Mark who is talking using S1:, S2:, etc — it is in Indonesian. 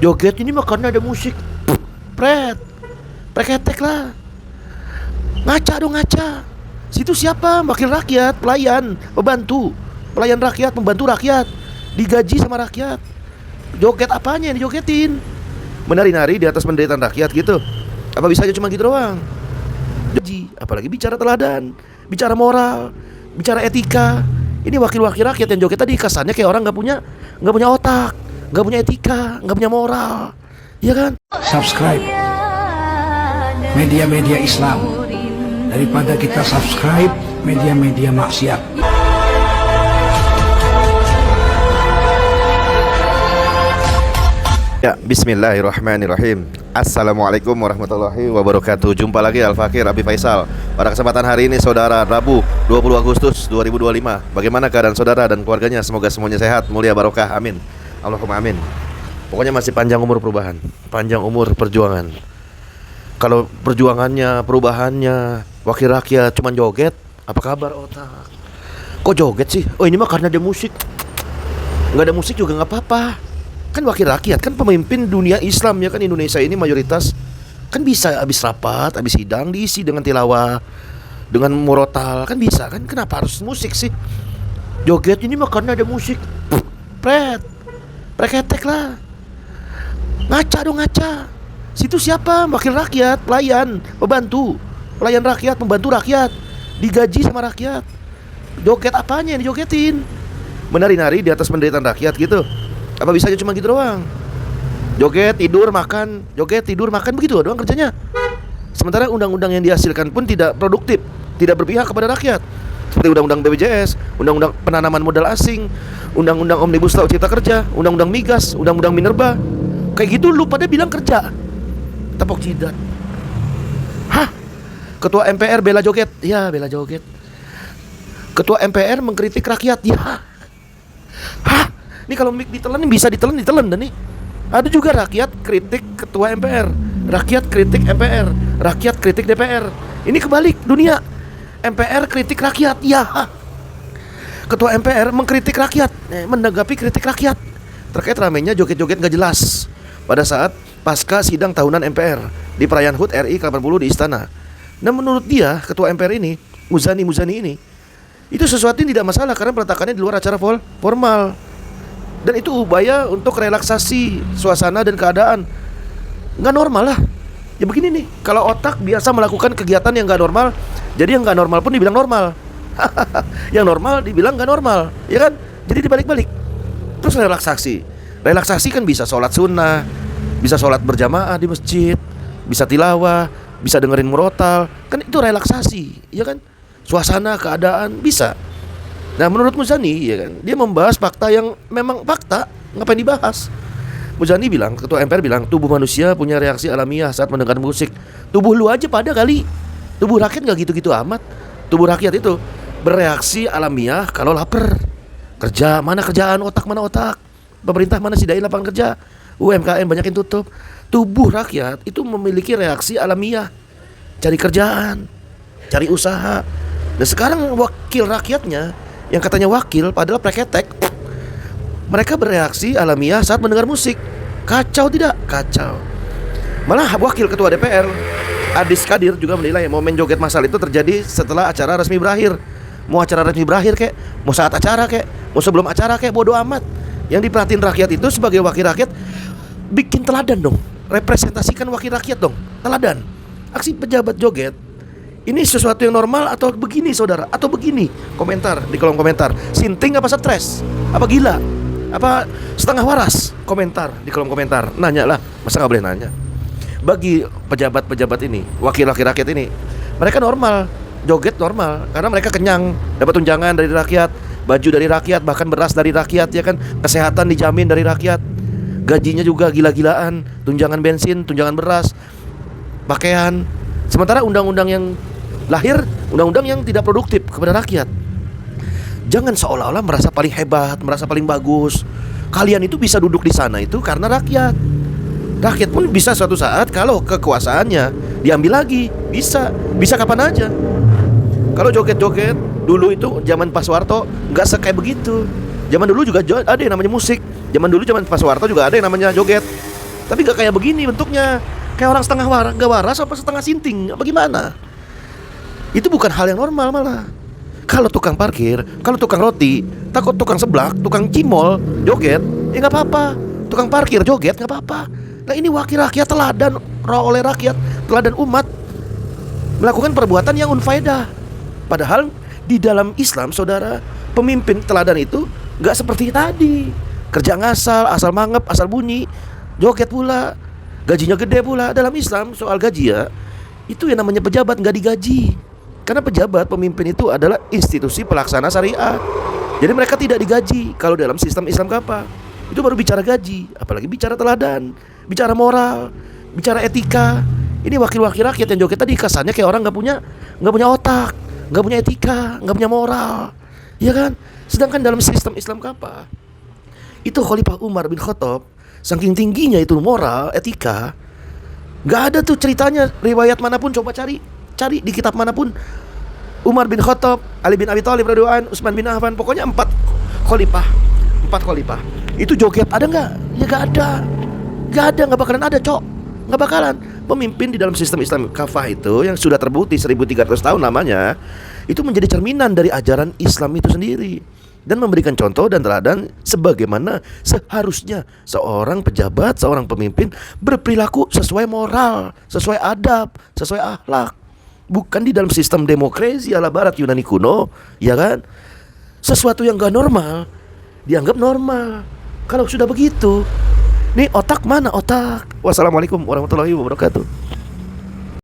S1: Joget ini mah karena ada musik. Pret, preketek lah. Ngaca dong, ngaca. Situ siapa? Wakil rakyat, pelayan, pembantu. Pelayan rakyat, pembantu rakyat. Digaji sama rakyat. Joget apanya yang dijogetin? Menari-nari di atas penderitaan rakyat gitu. Apa bisanya cuma gitu doang? Apalagi bicara teladan, bicara moral, bicara etika. Ini wakil-wakil rakyat yang joget tadi kesannya kayak orang nggak punya otak, nggak punya etika, nggak punya moral, iya kan?
S2: Subscribe media-media Islam daripada kita subscribe media-media maksiat.
S1: Ya, bismillahirrahmanirrahim. Assalamualaikum warahmatullahi wabarakatuh. Jumpa lagi Al-Fakir Abi Faisal. Pada kesempatan hari ini saudara, Rabu 20 Agustus 2025. Bagaimana keadaan saudara dan keluarganya? Semoga semuanya sehat, mulia, barokah, amin. Allahumma amin. Pokoknya masih panjang umur perubahan, panjang umur perjuangan. Kalau perjuangannya, perubahannya, wakil rakyat cuman joget, apa kabar otak? Kok joget sih? Oh, ini mah karena ada musik. Nggak ada musik juga nggak apa-apa. Kan wakil rakyat, kan pemimpin dunia Islam ya kan, Indonesia ini mayoritas. Kan bisa habis rapat, habis sidang diisi dengan tilawah, dengan murotal, kan bisa kan. Kenapa harus musik sih? Joget ini mah karena ada musik. Pret, preketek lah. Ngaca dong, ngaca. Situ siapa? Wakil rakyat, pelayan, pembantu. Pelayan rakyat, pembantu rakyat. Digaji sama rakyat. Joget apanya yang dijogetin? Menari-nari di atas penderitaan rakyat gitu. Apa bisanya cuma gitu doang? Joget, tidur, makan. Joget, tidur, makan, begitu doang kerjanya. Sementara undang-undang yang dihasilkan pun tidak produktif, tidak berpihak kepada rakyat. Seperti undang-undang BPJS, undang-undang penanaman modal asing, undang-undang Omnibus Law Cipta Kerja, undang-undang Migas, undang-undang Minerba. Kayak gitu lu pada bilang kerja. Tepok jidat. Hah? Ketua MPR bela joget. Ya, bela joget. Ketua MPR mengkritik rakyat. Ya. Hah? Ini kalau mic ditelan bisa ditelan dan nih. Ada juga rakyat kritik ketua MPR, rakyat kritik MPR, rakyat kritik DPR. Ini kebalik dunia. MPR kritik rakyat. Ya. Ketua MPR mengkritik rakyat, menanggapi kritik rakyat terkait ramainya joget-joget gak jelas pada saat pasca sidang tahunan MPR di perayaan HUT RI ke-80 di Istana. Nah, menurut dia, ketua MPR ini, Muzani ini, itu sesuatu yang tidak masalah karena peletakannya di luar acara formal. Dan itu upaya untuk relaksasi suasana dan keadaan. Nggak normal lah. Ya begini nih, kalau otak biasa melakukan kegiatan yang nggak normal, jadi yang nggak normal pun dibilang normal. Yang normal dibilang nggak normal, ya kan? Jadi dibalik-balik. Terus relaksasi kan bisa sholat sunnah, bisa sholat berjamaah di masjid, bisa tilawah, bisa dengerin murotal. Kan itu relaksasi, ya kan? Suasana, keadaan, bisa. Nah, menurut Muzani, ya kan, dia membahas fakta yang memang fakta, ngapain dibahas? Muzani bilang, ketua MPR bilang, tubuh manusia punya reaksi alamiah saat mendengar musik. Tubuh lu aja pada kali. Tubuh rakyat nggak gitu-gitu amat. Tubuh rakyat itu bereaksi alamiah kalau lapar. Kerja, mana kerjaan, otak mana otak. Pemerintah mana sediain lapangan kerja. UMKM banyak yang tutup. Tubuh rakyat itu memiliki reaksi alamiah. Cari kerjaan, cari usaha. Dan sekarang wakil rakyatnya, yang katanya wakil padahal preketek, mereka bereaksi alamiah saat mendengar musik. Kacau tidak? Kacau. Malah wakil ketua DPR Adis Kadir juga menilai momen joget massal itu terjadi setelah acara resmi berakhir. Mau acara resmi berakhir kek, mau saat acara kek, mau sebelum acara kek, bodo amat. Yang diperhatiin rakyat itu sebagai wakil rakyat, bikin teladan dong, representasikan wakil rakyat dong, teladan. Aksi pejabat joget ini sesuatu yang normal atau begini saudara? Atau begini? Komentar di kolom komentar. Sinting apa stres? Apa gila? Apa setengah waras? Komentar di kolom komentar. Nanya lah, masa gak boleh nanya? Bagi pejabat-pejabat ini, wakil-wakil rakyat ini, mereka normal, joget normal. Karena mereka kenyang, dapat tunjangan dari rakyat, baju dari rakyat, bahkan beras dari rakyat, ya kan? Kesehatan dijamin dari rakyat. Gajinya juga gila-gilaan, tunjangan bensin, tunjangan beras, pakaian. Sementara undang-undang yang lahir, undang-undang yang tidak produktif kepada rakyat. Jangan seolah-olah merasa paling hebat, merasa paling bagus. Kalian itu bisa duduk di sana itu karena rakyat. Rakyat pun bisa suatu saat kalau kekuasaannya diambil lagi, bisa kapan aja. Kalau joget-joget dulu itu zaman Pak Soeharto nggak kayak begitu. Zaman dulu juga ada yang namanya musik. Zaman dulu zaman Pak Soeharto juga ada yang namanya joget. Tapi gak kayak begini bentuknya. Kayak orang setengah gak waras apa setengah sinting. Apa gimana? Itu bukan hal yang normal malah. Kalau tukang parkir, kalau tukang roti, takut tukang seblak, tukang cimol, joget, ya gak apa-apa. Tukang parkir joget gak apa-apa. Nah ini wakil rakyat, teladan oleh rakyat, teladan umat, melakukan perbuatan yang unfaedah. Padahal di dalam Islam, saudara, pemimpin teladan itu gak seperti tadi. Kerja ngasal, asal mangep, asal bunyi, joget pula, gajinya gede pula. Dalam Islam soal gaji ya, itu yang namanya pejabat gak digaji. Karena pejabat, pemimpin itu adalah institusi pelaksana syariat. Jadi mereka tidak digaji. Kalau dalam sistem Islam apa? Itu baru bicara gaji. Apalagi bicara teladan, bicara moral, bicara etika. Ini wakil-wakil rakyat yang joget tadi kesannya kayak orang nggak punya otak, nggak punya etika, nggak punya moral, ya kan? Sedangkan dalam sistem Islam apa? Itu Khalifah Umar bin Khattab, saking tingginya itu moral, etika, nggak ada tuh ceritanya riwayat manapun, coba cari di kitab manapun. Umar bin Khattab, Ali bin Abi Thalib radhiyallahu anhu, Utsman bin Affan, pokoknya 4 khalifah. Itu joget ada nggak? Ya nggak ada, nggak bakalan ada, Cok. Nggak bakalan. Pemimpin di dalam sistem Islam kafah itu yang sudah terbukti 1300 tahun namanya, itu menjadi cerminan dari ajaran Islam itu sendiri dan memberikan contoh dan teladan sebagaimana seharusnya seorang pejabat, seorang pemimpin berperilaku sesuai moral, sesuai adab, sesuai akhlak. Bukan di dalam sistem demokrasi ala barat Yunani kuno, ya kan? Sesuatu yang gak normal dianggap normal. Kalau sudah begitu, nih otak mana otak? Wassalamualaikum warahmatullahi wabarakatuh.